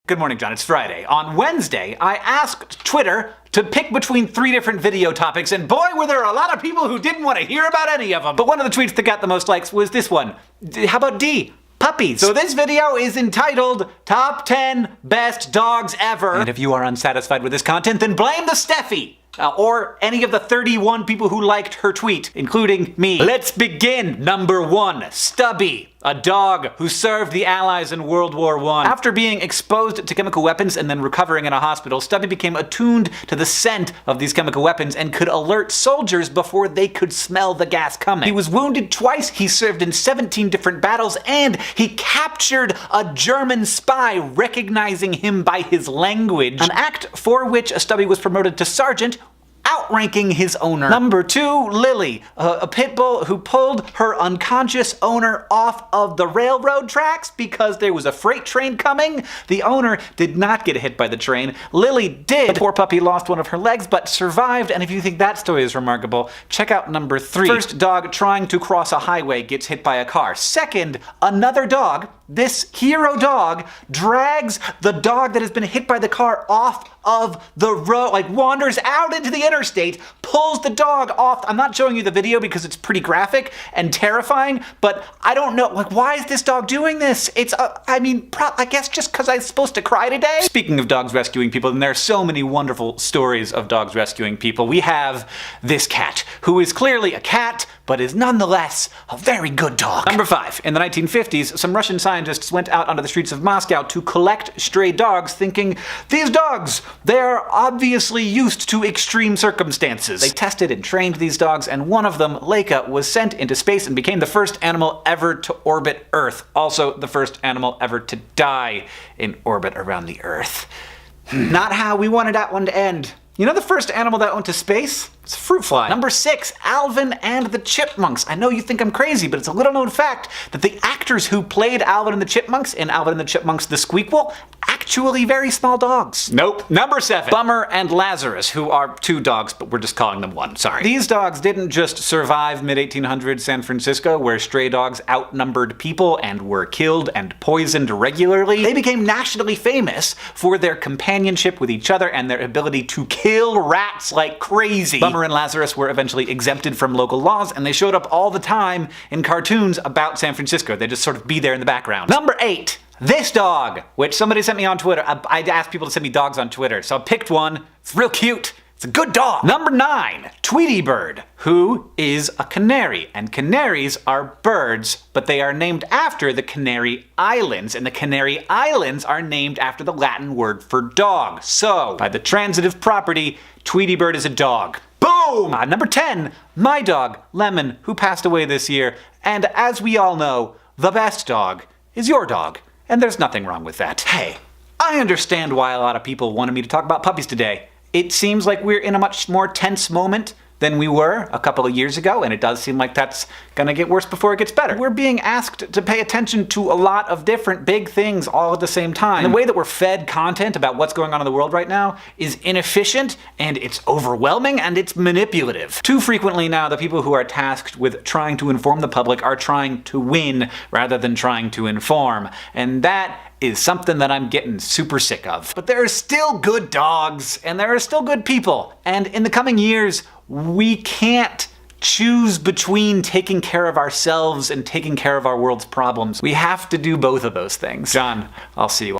Good morning, John. It's Friday. On Wednesday, I asked Twitter to pick between 3 different video topics, and boy, were there a lot of people who didn't want to hear about any of them. But one of the tweets that got the most likes was this one. How about D? Puppies. So this video is entitled Top 10 Best Dogs Ever. And if you are unsatisfied with this content, then blame the Steffi. Or any of the 31 people who liked her tweet, including me. Let's begin! Number 1, Stubby, a dog who served the Allies in World War I. After being exposed to chemical weapons and then recovering in a hospital, Stubby became attuned to the scent of these chemical weapons and could alert soldiers before they could smell the gas coming. He was wounded twice, he served in 17 different battles, and he captured a German spy, recognizing him by his language. An act for which Stubby was promoted to sergeant, outranking his owner. Number 2, Lily, a pit bull who pulled her unconscious owner off of the railroad tracks because there was a freight train coming. The owner did not get hit by the train. Lily did. The poor puppy lost one of her legs but survived, and if you think that story is remarkable, check out number 3. First dog trying to cross a highway gets hit by a car. Second, another dog, this hero dog, drags the dog that has been hit by the car off of the road, like wanders out into the interstate, pulls the dog off. I'm not showing you the video because it's pretty graphic and terrifying, but I don't know, like, why is this dog doing this? It's, I guess just because I'm supposed to cry today? Speaking of dogs rescuing people, and there are so many wonderful stories of dogs rescuing people, we have this cat, who is clearly a cat, but is nonetheless a very good dog. Number 5. In the 1950s, some Russian scientists went out onto the streets of Moscow to collect stray dogs, thinking, these dogs, they're obviously used to extreme circumstances. They tested and trained these dogs, and one of them, Leica, was sent into space and became the first animal ever to orbit Earth. Also, the first animal ever to die in orbit around the Earth. Not how we wanted that one to end. You know the first animal that went to space? It's a fruit fly. Number 6, Alvin and the Chipmunks. I know you think I'm crazy, but it's a little known fact that the actors who played Alvin and the Chipmunks in Alvin and the Chipmunks The Squeakquel, actually very small dogs. Nope. Number 7, Bummer and Lazarus, who are 2 dogs, but we're just calling them 1, sorry. These dogs didn't just survive mid-1800s San Francisco, where stray dogs outnumbered people and were killed and poisoned regularly. They became nationally famous for their companionship with each other and their ability to kill rats like crazy. Bummer and Lazarus were eventually exempted from local laws, and they showed up all the time in cartoons about San Francisco. They just sort of be there in the background. Number 8, this dog, which somebody sent me on Twitter. I asked people to send me dogs on Twitter, so I picked one. It's real cute. It's a good dog. Number 9, Tweety Bird, who is a canary. And canaries are birds, but they are named after the Canary Islands, and the Canary Islands are named after the Latin word for dog. So, by the transitive property, Tweety Bird is a dog. Boom! Number 10, my dog, Lemon, who passed away this year. And as we all know, the best dog is your dog. And there's nothing wrong with that. Hey, I understand why a lot of people wanted me to talk about puppies today. It seems like we're in a much more tense moment than we were a couple of years ago, and it does seem like that's gonna get worse before it gets better. We're being asked to pay attention to a lot of different big things all at the same time. And the way that we're fed content about what's going on in the world right now is inefficient, and it's overwhelming, and it's manipulative. Too frequently now, the people who are tasked with trying to inform the public are trying to win rather than trying to inform. And that is something that I'm getting super sick of. But there are still good dogs, and there are still good people. And in the coming years, we can't choose between taking care of ourselves and taking care of our world's problems. We have to do both of those things. John, I'll see you.